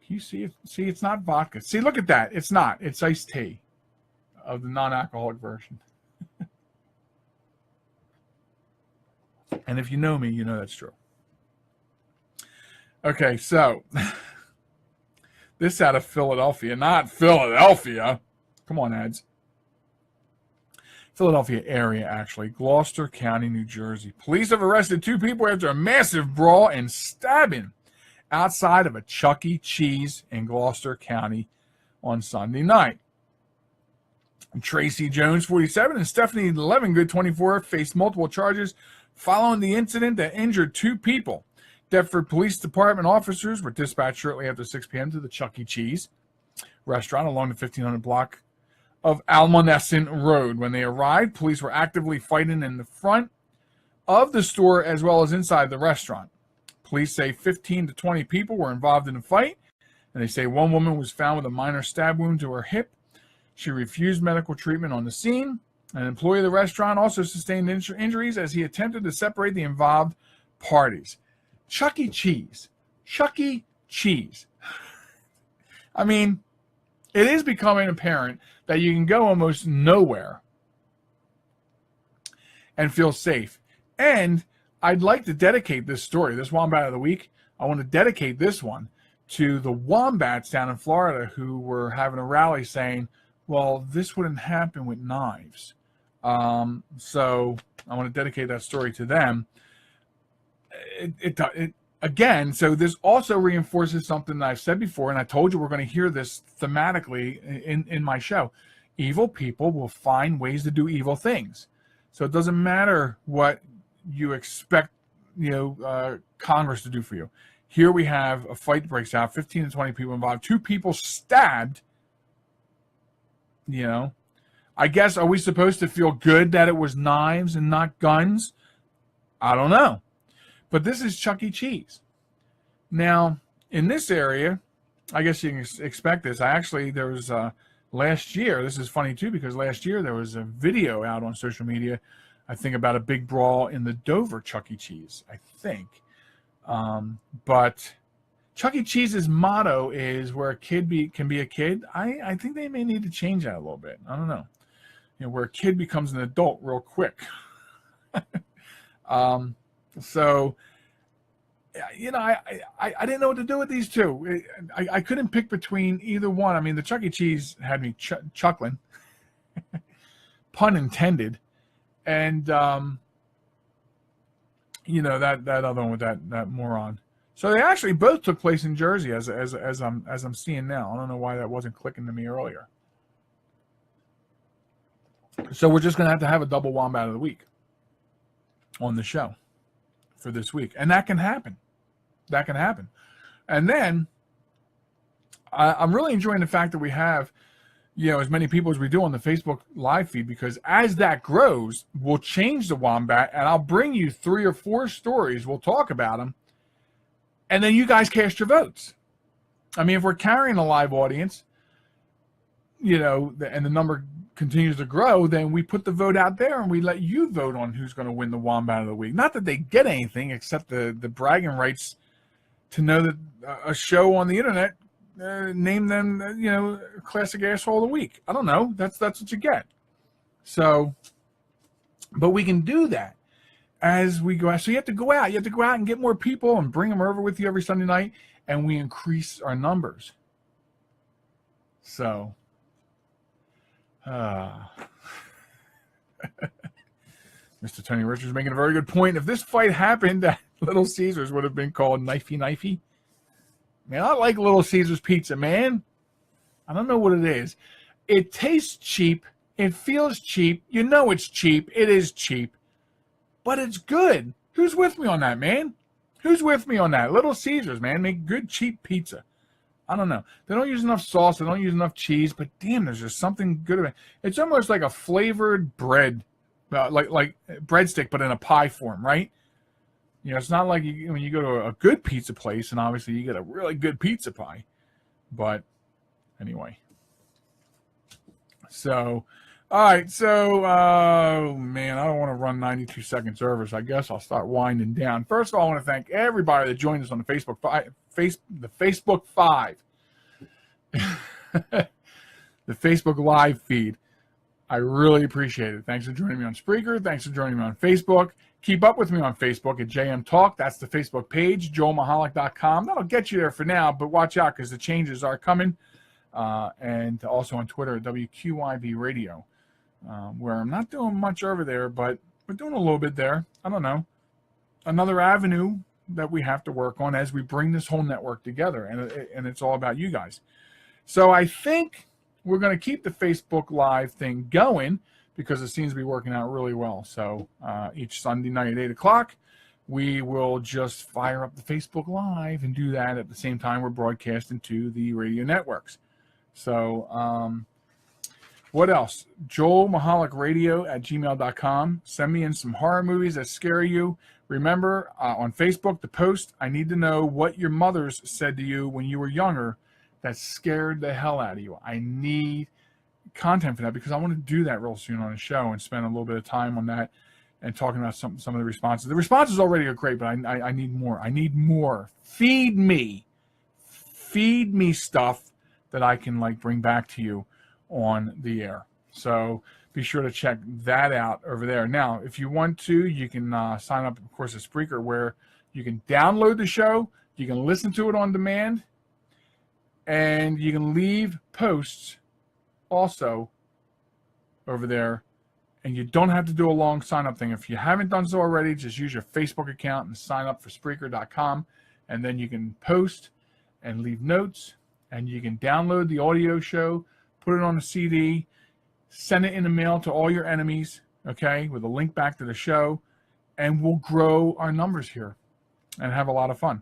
Can you see it? See, it's not vodka. See, look at that. It's not. It's iced tea of the non-alcoholic version. And if you know me, you know that's true. Okay, so this out of Philadelphia, not Philadelphia. Come on, ads. Philadelphia area, actually. Gloucester County, New Jersey. Police have arrested 2 people after a massive brawl and stabbing outside of a Chuck E. Cheese in Gloucester County on Sunday night. Tracy Jones, 47, and Stephanie Levengood, 24, faced multiple charges following the incident that injured 2 people. Deptford Police Department officers were dispatched shortly after 6 p.m. to the Chuck E. Cheese restaurant along the 1500 block of Almonescent Road. When they arrived, police were actively fighting in the front of the store as well as inside the restaurant. Police say 15 to 20 people were involved in the fight, and they say one woman was found with a minor stab wound to her hip. She refused medical treatment on the scene. An employee of the restaurant also sustained injuries as he attempted to separate the involved parties. Chuck E. Cheese. Chuck E. Cheese. I mean, it is becoming apparent that you can go almost nowhere and feel safe. And I'd like to dedicate this story, this Wombat of the Week. I want to dedicate this one to the wombats down in Florida who were having a rally saying, well, this wouldn't happen with knives. So I want to dedicate that story to them. Again, so this also reinforces something that I've said before, and I told you we're going to hear this thematically in my show. Evil people will find ways to do evil things. So it doesn't matter what you expect, Congress to do for you. Here we have a fight breaks out, 15 to 20 people involved, 2 people stabbed. I guess, are we supposed to feel good that it was knives and not guns? I don't know. But this is Chuck E. Cheese. Now, in this area, I guess you can expect this. There was last year, this is funny too, because last year there was a video out on social media, I think, about a big brawl in the Dover Chuck E. Cheese, I think. But Chuck E. Cheese's motto is where a kid can be a kid. I think they may need to change that a little bit. I don't know. Where a kid becomes an adult real quick. So, I didn't know what to do with these 2. I couldn't pick between either one. I mean, the Chuck E. Cheese had me chuckling, pun intended, and that other one with that moron. So they actually both took place in Jersey, as I'm seeing now. I don't know why that wasn't clicking to me earlier. So we're just going to have a double Wombat of the Week on the show for this week. And that can happen. That can happen. And then I'm really enjoying the fact that we have, as many people as we do on the Facebook live feed, because as that grows, we'll change the Wombat, and I'll bring you 3 or 4 stories. We'll talk about them. And then you guys cast your votes. I mean, if we're carrying a live audience, and the number continues to grow, then we put the vote out there and we let you vote on who's going to win the Wombat of the Week. Not that they get anything except the bragging rights to know that a show on the internet named them, classic asshole of the week. I don't know. That's what you get. So, but we can do that as we go out. So you have to go out. You have to go out and get more people and bring them over with you every Sunday night, and we increase our numbers. So, Mr. Tony Richards making a very good point. If this fight happened at Little Caesars, would have been called knifey. Man, I like Little Caesars pizza, man. I don't know what it is. It tastes cheap. It feels cheap. You know it's cheap. It is cheap. But it's good. Who's with me on that, man? Who's with me on that? Little Caesars, man, make good, cheap pizza. I don't know. They don't use enough sauce. They don't use enough cheese. But damn, there's just something good about it. It's almost like a flavored bread, like breadstick, but in a pie form, right? You know, it's not like when you go to a good pizza place, and obviously you get a really good pizza pie. But anyway. So, all right. So, man, I don't want to run 92-second service. I guess I'll start winding down. First of all, I want to thank everybody that joined us on the Facebook Five. The Facebook Live feed. I really appreciate it. Thanks for joining me on Spreaker. Thanks for joining me on Facebook. Keep up with me on Facebook at JM Talk. That's the Facebook page, joelmichalec.com. That'll get you there for now, but watch out because the changes are coming. And also on Twitter at WQIB Radio, where I'm not doing much over there, but we're doing a little bit there. I don't know. Another avenue that we have to work on as we bring this whole network together, and it's all about you guys. So I think we're going to keep the Facebook Live thing going because it seems to be working out really well. So each Sunday night at 8 o'clock, we will just fire up the Facebook Live and do that at the same time we're broadcasting to the radio networks. So what else? JoelMichalecRadio@gmail.com. Send me in some horror movies that scare you. Remember, on Facebook, the post, I need to know what your mothers said to you when you were younger that scared the hell out of you. I need content for that because I want to do that real soon on the show and spend a little bit of time on that and talking about some of the responses. The responses already are great, but I need more. I need more. Feed me stuff that I can bring back to you on the air. So be sure to check that out over there. Now, if you want to, you can sign up, of course, at Spreaker, where you can download the show, you can listen to it on demand, and you can leave posts also over there. And you don't have to do a long sign-up thing. If you haven't done so already, just use your Facebook account and sign up for Spreaker.com, and then you can post and leave notes, and you can download the audio show, put it on a CD, send it in the mail to all your enemies, okay, with a link back to the show, and we'll grow our numbers here and have a lot of fun.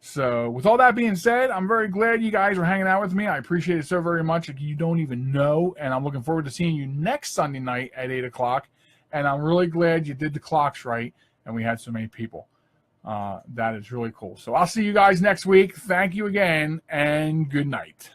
So with all that being said, I'm very glad you guys are hanging out with me. I appreciate it so very much. You don't even know, and I'm looking forward to seeing you next Sunday night at 8 o'clock, and I'm really glad you did the clocks right and we had so many people. That is really cool. So I'll see you guys next week. Thank you again, and good night.